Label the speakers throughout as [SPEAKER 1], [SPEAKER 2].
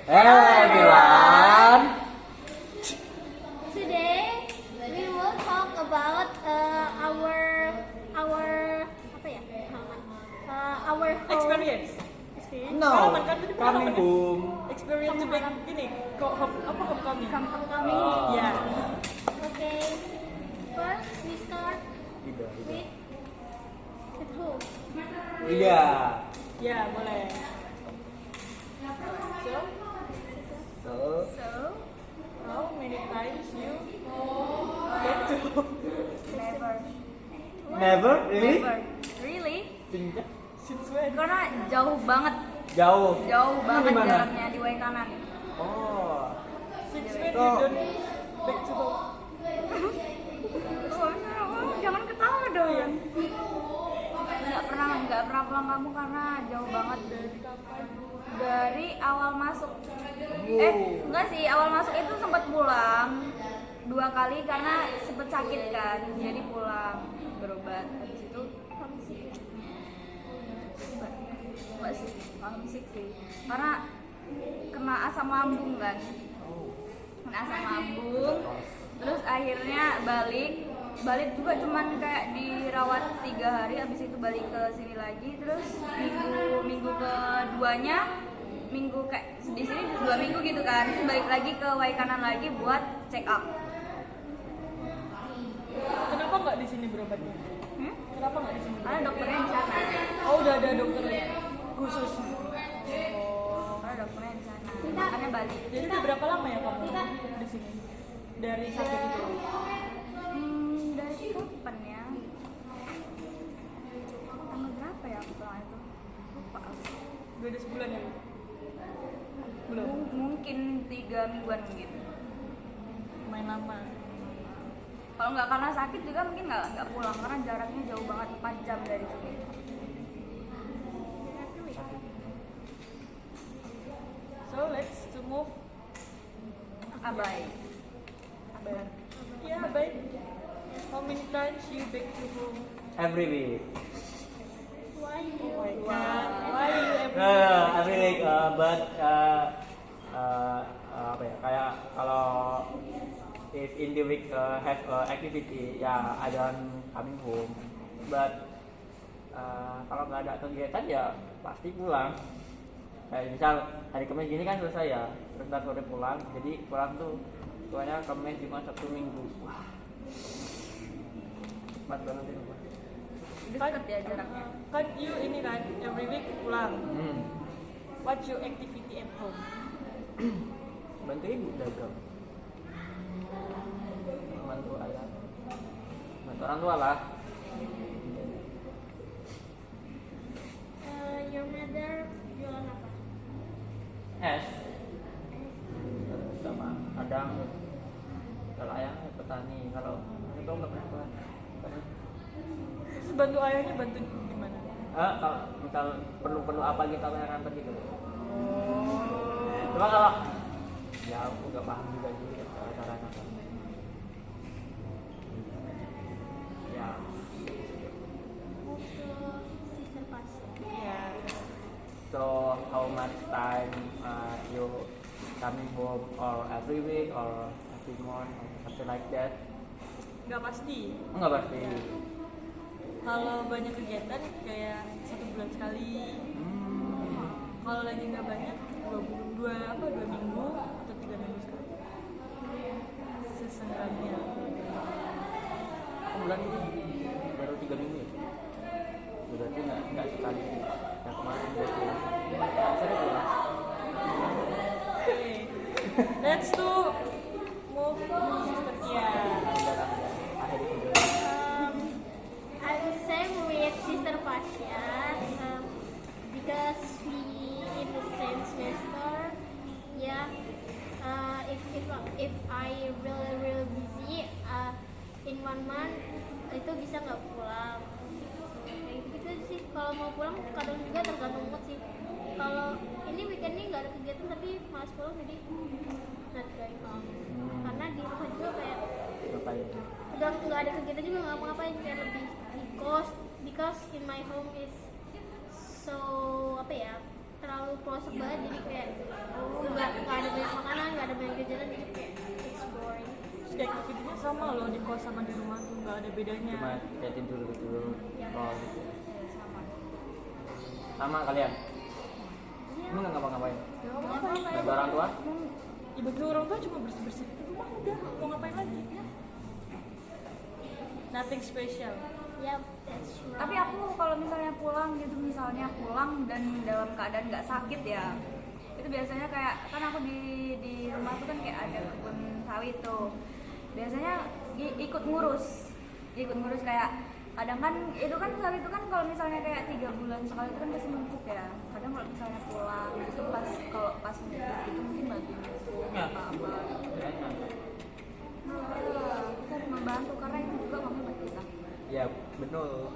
[SPEAKER 1] Hello everyone.
[SPEAKER 2] Today we will talk about our apa ya? Our home
[SPEAKER 3] Experience.
[SPEAKER 1] No,
[SPEAKER 3] Pengalaman kan tadi
[SPEAKER 1] coming
[SPEAKER 3] pengalaman.
[SPEAKER 1] home.
[SPEAKER 3] Experience back gini. Kok homecoming?
[SPEAKER 2] homecoming.
[SPEAKER 1] Oh.
[SPEAKER 3] Ya.
[SPEAKER 2] Okay. First we start
[SPEAKER 1] Tidak.
[SPEAKER 2] with who?
[SPEAKER 1] Iya.
[SPEAKER 3] Ya, boleh. So,
[SPEAKER 1] So,
[SPEAKER 3] how many times you get to
[SPEAKER 2] Never.
[SPEAKER 1] never really?
[SPEAKER 2] Never. Really?
[SPEAKER 1] Tidak.
[SPEAKER 3] since when?
[SPEAKER 2] Karena jauh banget
[SPEAKER 1] Jauh.
[SPEAKER 2] banget
[SPEAKER 1] Gimana?
[SPEAKER 2] jaraknya di Waikanan.
[SPEAKER 1] Oh.
[SPEAKER 3] Since when
[SPEAKER 1] So-
[SPEAKER 3] you don't back to home?
[SPEAKER 2] Jangan ketawa dong. Nggak pernah pulang kampung karena jauh banget dari awal masuk. Enggak sih, awal masuk itu sempat pulang 2 kali karena sempet sakit kan, jadi pulang berobat. Habis itu enggak sih, homesick sih, karena kena asam lambung kan, kena asam lambung. Terus akhirnya balik juga cuman kayak dirawat 3 hari, habis itu balik ke sini lagi. Terus minggu keduanya kayak di sini 2 minggu gitu kan, terus balik lagi ke Waikanan lagi buat check up.
[SPEAKER 3] Kenapa nggak di sini berobatnya? Kenapa nggak di sini?
[SPEAKER 2] Karena dokternya di sana.
[SPEAKER 3] Oh, udah ada dokternya khusus.
[SPEAKER 2] Karena dokternya di sana. Makanya balik.
[SPEAKER 3] Jadi udah berapa lama ya kamu di sini? Dari sakit itu?
[SPEAKER 2] Dari kapan ya? Tanggal berapa ya aku pulang itu? Lupa aku.
[SPEAKER 3] Udah ada sebulan ya? Belum.
[SPEAKER 2] Mungkin 3 mingguan gitu.
[SPEAKER 3] Main lama.
[SPEAKER 2] Kalau nggak karena sakit juga mungkin nggak pulang karena jaraknya jauh banget, 4 jam dari sini.
[SPEAKER 3] So let's to move.
[SPEAKER 2] Abai.
[SPEAKER 3] Yeah, baik. How many times you back to home?
[SPEAKER 1] Every week.
[SPEAKER 2] Why
[SPEAKER 3] Oh my god. Why you every
[SPEAKER 1] Every week, but apa ya? Kayak kalau if in the week have activity, ya I don't coming home. But kalau nggak ada kegiatan ya pasti pulang. Kayak misal hari Kamis gini kan selesai ya, terus ntar sore pulang. Jadi pulang tuh soalnya Kamis, Jumat, Sabtu, Minggu. Wah, cepat banget itu.
[SPEAKER 2] Deket ya jaraknya.
[SPEAKER 3] Kan you ini kan every week pulang.
[SPEAKER 1] Hmm.
[SPEAKER 3] What's your activity at home?
[SPEAKER 1] Bantu ibu dagang, bantu ayah, bantu orang tua lah.
[SPEAKER 2] Your mother jualan apa?
[SPEAKER 1] Es sama kadang kalau ayahnya petani, kalau itu nggak pernah.
[SPEAKER 3] Terus bantu ayahnya bantu gimana?
[SPEAKER 1] Kalau misal perlu apa gitu apa yang nganter gitu. Cuma kalau ya aku nggak paham juga sih caranya apa. Ya.
[SPEAKER 2] Move to Sister Pasha.
[SPEAKER 3] Yeah.
[SPEAKER 1] So how much time you coming home, or every week or every month or something like that?
[SPEAKER 3] Nggak pasti.
[SPEAKER 1] Enggak pasti.
[SPEAKER 3] Kalau banyak kegiatan kayak 1 bulan sekali. Kalau lagi nggak banyak 2 minggu atau 3 minggu sekali. Sesengguhnya.
[SPEAKER 1] Bulan ini baru 3 minggu ya? Berarti nggak sekali. Yang kemarin udah pulang. Sering pulang.
[SPEAKER 3] Okay. Let's to move sisternya.
[SPEAKER 1] Akhir video.
[SPEAKER 2] I was same with Sister Pasha because we in the same semester. Yeah. If I really busy in 1 month itu bisa nggak pulang. Kayak gitu sih. Kalau mau pulang kadang juga tergantung mood sih. Kalau ini weekendnya nggak ada kegiatan tapi malas pulang jadi not going home. Karena di rumah juga kayak
[SPEAKER 1] Ngapain?
[SPEAKER 2] udah nggak ada kegiatan juga nggak ngapa-ngapain, kayak lebih because in my home is so apa ya, terlalu pelosok banget, jadi kayak nggak jalan jadi kayak it's boring.
[SPEAKER 3] Terus kayak aktivitasnya sama loh di kos sama di rumah tuh nggak ada bedanya.
[SPEAKER 1] Cuma kayak tidur gitu. Oh, gitu.
[SPEAKER 3] Sama.
[SPEAKER 1] Sama kalian? Emang nggak ngapa-ngapain?
[SPEAKER 3] Ya apa-apa kayak
[SPEAKER 1] Bantu orang tua?
[SPEAKER 3] ya bagi orang tua cuma bersih-bersih di rumah udah mau ngapain lagi ya. Nothing special.
[SPEAKER 2] Yep, that's right.
[SPEAKER 4] Tapi aku kalau misalnya pulang dan dalam keadaan nggak sakit ya, itu biasanya kayak kan aku di rumah tuh kan kayak ada kebun sawit tuh, biasanya ikut ngurus kayak kadang kan itu kan sawit itu kan kalau misalnya kayak 3 bulan sekali itu kan pasti numpuk ya. Kadang kalau misalnya pulang itu pas numpuk itu mungkin bantu
[SPEAKER 1] Ya.
[SPEAKER 4] apa
[SPEAKER 1] Kirain
[SPEAKER 4] kita harus membantu karena itu juga kamu buat kita.
[SPEAKER 1] ya betul.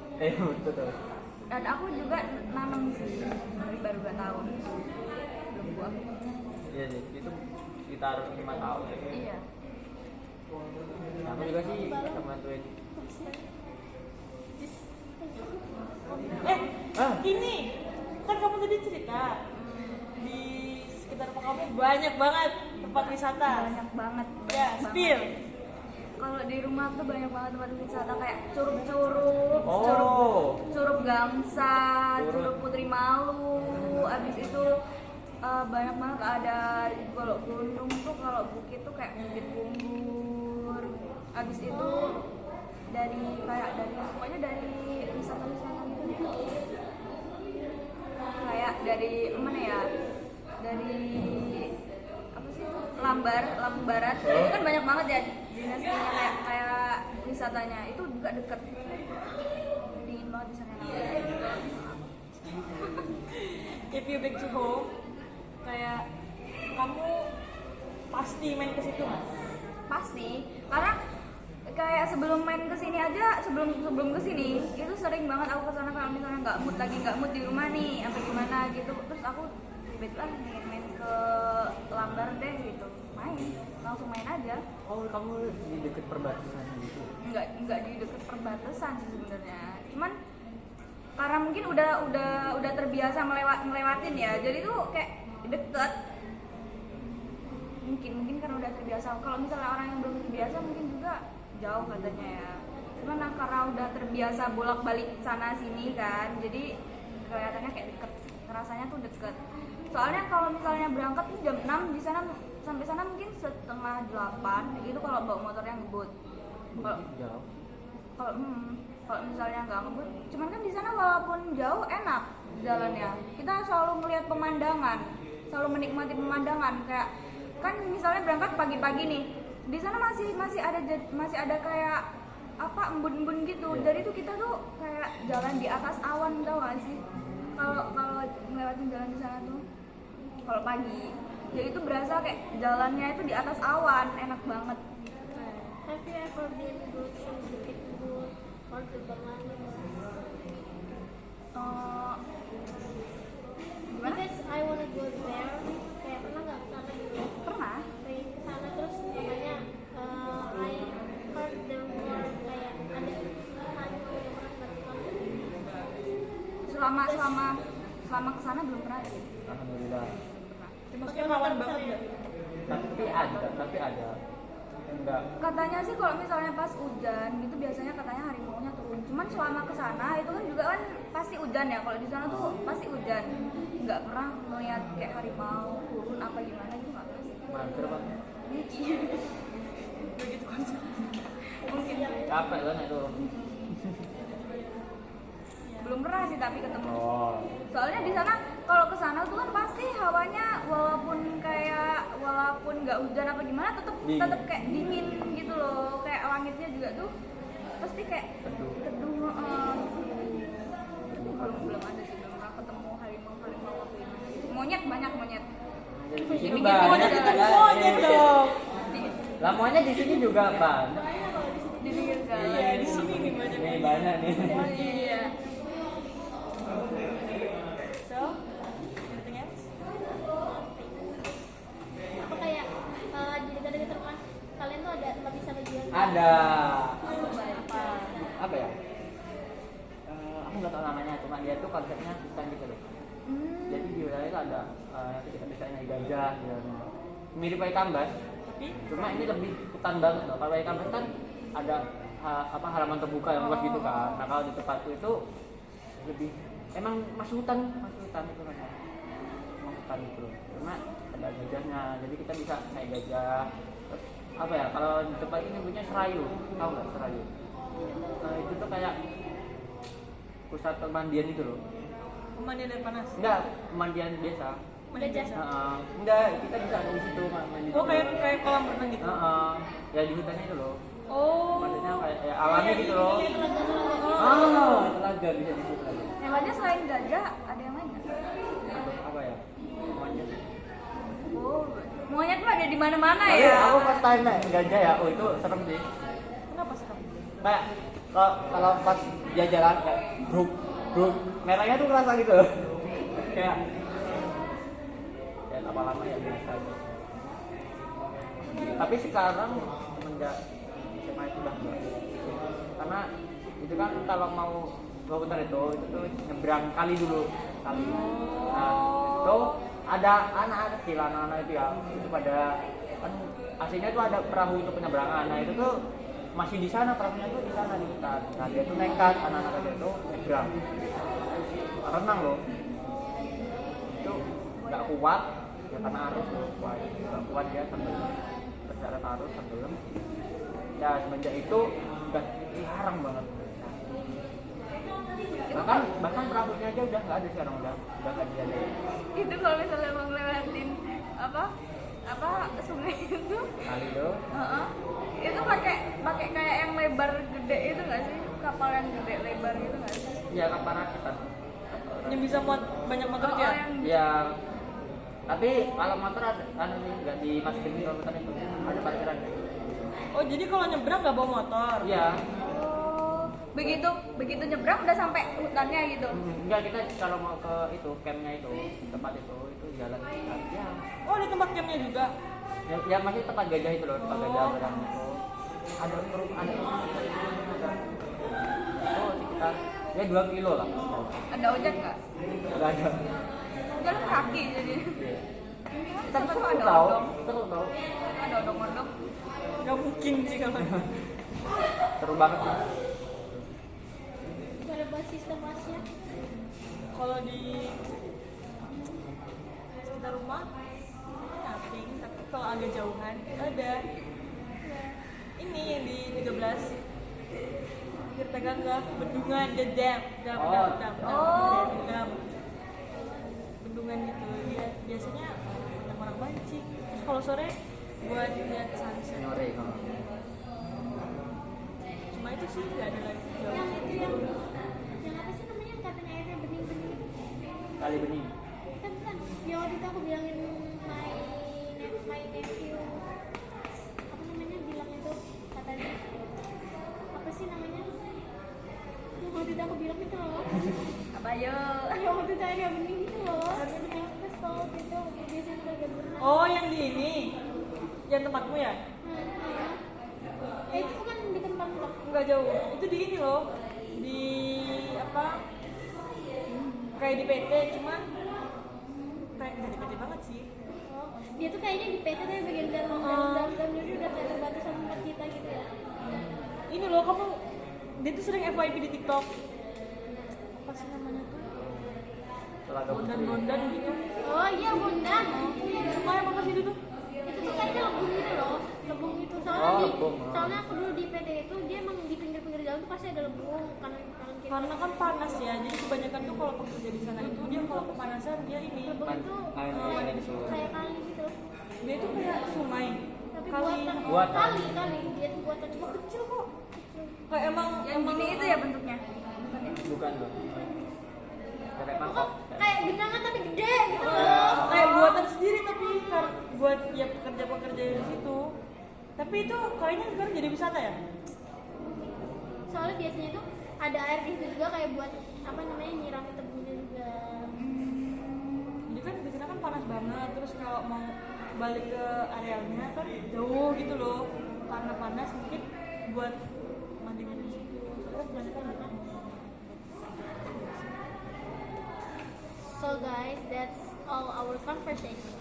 [SPEAKER 1] Betul.
[SPEAKER 4] Dan aku juga nanam sih dari baru 2 tahun belum buah.
[SPEAKER 1] Iya sih, itu sekitar 5 tahun ya.
[SPEAKER 4] Iya.
[SPEAKER 1] Nah, aku juga sih bisa bantuin.
[SPEAKER 3] Ini kan kamu tadi cerita di sekitar rumah kamu banyak banget tempat wisata.
[SPEAKER 4] Banyak banget.
[SPEAKER 3] Ya, spill.
[SPEAKER 4] Kalau di rumah tuh banyak banget tempat wisata kayak curug-curug,
[SPEAKER 1] Oh.
[SPEAKER 4] curug Gangsa,
[SPEAKER 1] Curug.
[SPEAKER 4] curug Putri Malu. Abis itu banyak banget ada kalau gunung tuh kalau bukit tuh kayak Bukit Bunggur. Abis itu pokoknya dari wisata-wisata gitu deh. Kayak dari mana ya? Dari apa sih? Lambarat. Itu kan banyak banget ya dinastinya kayak wisatanya. Itu juga deket. Dingin banget di sana.
[SPEAKER 3] If you back to home, kayak kamu pasti main ke situ nggak?
[SPEAKER 4] Pasti, karena kayak sebelum main kesini aja, sebelum kesini itu sering banget aku kesana kalau misalnya nggak mood di rumah nih, apa gimana gitu, terus aku tiba-tiba main ke Lambar deh gitu, langsung main aja.
[SPEAKER 1] Oh, kamu di deket perbatasan gitu.
[SPEAKER 4] Nggak di deket perbatasan sih sebenarnya, cuman karena mungkin udah terbiasa melewatin ya, jadi tuh kayak deket. Mungkin karena udah terbiasa. Kalau misalnya orang yang belum terbiasa mungkin juga jauh katanya ya. Cuman karena udah terbiasa bolak-balik sana sini kan, jadi kelihatannya kayak deket. Rasanya tuh deket. Soalnya kalau misalnya berangkat tuh jam 6 di sana sampai sana mungkin setengah 8 itu kalau bawa motornya ngebut.
[SPEAKER 1] Jauh.
[SPEAKER 4] Kalau misalnya nggak ngebut, cuman kan di sana walaupun jauh enak jalannya. Kita selalu melihat pemandangan, selalu menikmati pemandangan. Kayak kan misalnya berangkat pagi-pagi nih, di sana masih ada kayak apa embun-embun gitu.
[SPEAKER 1] Yeah.
[SPEAKER 4] Jadi tuh kita tuh kayak jalan di atas awan, tau gak sih? Kalau ngelewatin jalan di sana tuh, kalau pagi, jadi itu berasa kayak jalannya itu di atas awan, enak banget.
[SPEAKER 2] Have you ever been to Bukit Bunggur or to Bangladesh?
[SPEAKER 4] Gimana?
[SPEAKER 2] Because I wanna go there. Kayak pernah nggak kesana dulu?
[SPEAKER 4] Pernah?
[SPEAKER 2] Pengen kesana terus katanya I heard there were kayak ada hantu yang pernah bertukang.
[SPEAKER 4] Selama kesana belum pernah sih.
[SPEAKER 1] Alhamdulillah.
[SPEAKER 3] Maksudnya rawan banget nggak?
[SPEAKER 1] Tapi ada. Enggak.
[SPEAKER 4] Katanya sih kalau misalnya pas hujan gitu biasanya katanya harimaunya turun. Cuman selama kesana itu kan juga kan pasti hujan ya. Kalau di sana tuh pasti hujan. Nggak pernah melihat kayak harimau turun apa gimana gitu nggak pernah sih.
[SPEAKER 1] Mager Bang.
[SPEAKER 4] Mungkin.
[SPEAKER 3] Begitu konsep.
[SPEAKER 4] Mungkin.
[SPEAKER 1] Capek kan itu.
[SPEAKER 4] Belum pernah sih tapi ketemu.
[SPEAKER 1] Oh.
[SPEAKER 4] Soalnya di sana kalau kesana tuh kan pasti hawanya walaupun nggak hujan apa gimana tetep kayak dingin gitu loh, kayak langitnya juga tuh pasti kayak teduh. Tapi belum ada sih, belum pernah ketemu harimau apa gimana gitu. Monyet banyak monyet.
[SPEAKER 1] Di sini
[SPEAKER 4] Bikin
[SPEAKER 3] Pokoknya
[SPEAKER 1] banyak.
[SPEAKER 3] ketemu monyet dong.
[SPEAKER 1] Lah monyet di sini juga banyak.
[SPEAKER 4] Di pinggir jalan.
[SPEAKER 3] Iya, di sini nih banyak.
[SPEAKER 1] Nih banyak nih.
[SPEAKER 4] Oh iya.
[SPEAKER 3] So, anything else?
[SPEAKER 2] Apa kayak di dekat-dekat rumah kalian tuh ada tempat wisata juga?
[SPEAKER 1] Ada.
[SPEAKER 3] Apa?
[SPEAKER 1] Apa ya? Aku nggak tahu namanya, cuma dia tuh konsepnya hutan gitu loh. Jadi di wilayah itu ada yang kita bisanya gajah, gitu. Mirip kayak Kambas, Cuma ini lebih hutan banget loh. Kalau ikan kan ada halaman terbuka yang luas gitu kan. Nah kalau di tempatku itu lebih emang masih hutan itu kan. Emang hutan itu loh. Cuma ada gajahnya, jadi kita bisa naik gajah. Terus, apa ya? Kalau di tempat ini punya serayu, tahu nggak serayu? Nah itu tuh kayak pusat pemandian itu loh.
[SPEAKER 3] Pemandian air panas.
[SPEAKER 1] Enggak, pemandian biasa.
[SPEAKER 3] Mandi biasa.
[SPEAKER 1] Enggak, kita bisa di situ mandi.
[SPEAKER 3] Oh kayak kolam renang gitu.
[SPEAKER 1] Ya di hutannya itu loh.
[SPEAKER 3] Oh.
[SPEAKER 1] Maksudnya kayak alami gitu loh. Telaga bisa di situ lagi.
[SPEAKER 4] Hewannya selain gajah ada yang lain nggak?
[SPEAKER 1] Apa ya? Monyet.
[SPEAKER 4] Oh, monyet mah ada di mana-mana
[SPEAKER 1] Tapi
[SPEAKER 4] ya.
[SPEAKER 1] aku pas time naik gajah ya, oh itu serem sih.
[SPEAKER 3] Kenapa serem?
[SPEAKER 1] Kayak kalau pas dia jalan kayak bruk merahnya tuh kerasa gitu. Kayak ya lama-lama ya biasa aja. Tapi sekarang semenjak SMA itu udah enggak. Karena itu kan kalau mau komputer itu tuh nyebrang kali dulu kali. Nah itu ada anak kecil anak-anak itu ya itu pada kan aslinya itu ada perahu untuk penyeberangan. Nah itu tuh masih di sana, perahunya tuh di sana di hutan. Nah dia tuh nekat, anak-anak dia tuh nyebrang renang loh. Itu nggak kuat ya karena arus loh, nggak kuat dia sambil terseret arus tenggelam. Ya semenjak itu udah dilarang banget. Bahkan perahunya aja udah nggak ada sekarang, udah nggak ada.
[SPEAKER 4] Itu kalau misalnya mau ngelewatin apa sungai itu
[SPEAKER 1] Kali itu
[SPEAKER 4] itu pakai kayak yang lebar gede itu nggak sih, kapal yang gede lebar gitu nggak sih?
[SPEAKER 1] ya kapal rakitan.
[SPEAKER 3] Yang bisa muat banyak motor ya?
[SPEAKER 1] Ya tapi kalau motor ada nggak dimasukin di komputer itu, ada parkiran.
[SPEAKER 3] Oh jadi kalau nyebrang nggak bawa motor?
[SPEAKER 1] Iya.
[SPEAKER 4] Begitu nyebrang udah sampai hutannya gitu.
[SPEAKER 1] Enggak, kita kalau mau ke itu campnya itu tempat itu jalan ya.
[SPEAKER 3] Oh ada tempat campnya juga?
[SPEAKER 1] Ya masih tempat gajah itu loh, tempat gajah barang itu. Ada itu sekitar ya 2 kilo lah.
[SPEAKER 4] Ada ojek nggak?
[SPEAKER 1] Enggak ada.
[SPEAKER 4] Jalan kaki jadi.
[SPEAKER 1] Iya.
[SPEAKER 4] Kita
[SPEAKER 1] Seru
[SPEAKER 4] ada
[SPEAKER 1] tau,
[SPEAKER 4] odong.
[SPEAKER 1] seru tau.
[SPEAKER 4] Ada odong-odong.
[SPEAKER 3] Nggak mungkin sih kalau.
[SPEAKER 1] Seru banget sih.
[SPEAKER 2] Ada buat sistem Asia.
[SPEAKER 3] Kalau di sekitar rumah nothing, tapi kalau agak jauhan ada ini yang di 13 Tirta Gangga, Bendungan Dedam, dam. Bendungan itu dia biasanya banyak orang mancing. Terus kalau sore buat lihat sunset.
[SPEAKER 1] Nyore kalau.
[SPEAKER 3] Cuma itu sih nggak ada lagi jauh.
[SPEAKER 2] Yang itu yang apa sih namanya yang katanya airnya bening-bening.
[SPEAKER 1] Kali bening.
[SPEAKER 2] Kan ya waktu itu aku bilangin my nephew apa namanya bilangnya tuh katanya apa sih namanya yang waktu itu aku bilang itu loh
[SPEAKER 4] Apa yo?
[SPEAKER 2] yang waktu itu airnya bening gitu loh airnya pas kalau gitu biasanya udah gak berenang.
[SPEAKER 3] Oh yang di ini, yang tempatmu ya?
[SPEAKER 2] Itu bukan di tempat loh.
[SPEAKER 3] Nggak jauh, itu di ini loh, di apa? Kayak di PT, cuma kayak nggak di PT banget sih.
[SPEAKER 2] Dia tuh kayaknya di PT tapi bagian dalam jadi udah kayak terbatasan tempat kita gitu ya.
[SPEAKER 3] Ini loh kamu, dia tuh sering FYP di TikTok. Apa sih namanya tuh?
[SPEAKER 1] Telaga
[SPEAKER 3] Bondan gitu.
[SPEAKER 2] Oh iya Bondan.
[SPEAKER 3] Suka yang apa sih itu tuh?
[SPEAKER 2] Itu tuh kayaknya lebung gitu loh. Lebung itu soalnya aku dulu di PT itu dia emang di pinggir-pinggir jalan tuh pasti ada lebung kanan kiri.
[SPEAKER 3] Karena kan panas ya, jadi kebanyakan tuh kalau pekerja di sana itu dia kalau kepanasan dia ini
[SPEAKER 2] Lebung itu
[SPEAKER 1] Air di situ.
[SPEAKER 2] kayak kali gitu.
[SPEAKER 3] dia tuh kayak sungai.
[SPEAKER 2] Tapi
[SPEAKER 3] Kali.
[SPEAKER 1] Buatan.
[SPEAKER 2] kali dia tuh buatan cuma kecil kok.
[SPEAKER 3] Kayak emang
[SPEAKER 4] Yang gini itu ya bentuknya.
[SPEAKER 1] Bukan loh. Kayak
[SPEAKER 2] Kok
[SPEAKER 1] mangkok.
[SPEAKER 2] kayak genangan tapi gede gitu loh.
[SPEAKER 3] kayak buatan sendiri tapi buat ya pekerja-pekerja di situ. Tapi itu kayaknya sekarang jadi wisata ya?
[SPEAKER 2] Soalnya biasanya tuh ada air di situ juga kayak buat apa namanya nyiram tebunya juga.
[SPEAKER 3] Jadi kan di sana kan panas banget, terus kalau mau balik ke arealnya kan jauh gitu loh. Karena panas mungkin buat mandi di situ. Soalnya kebanyakan gitu.
[SPEAKER 2] So guys, that's all our conversation.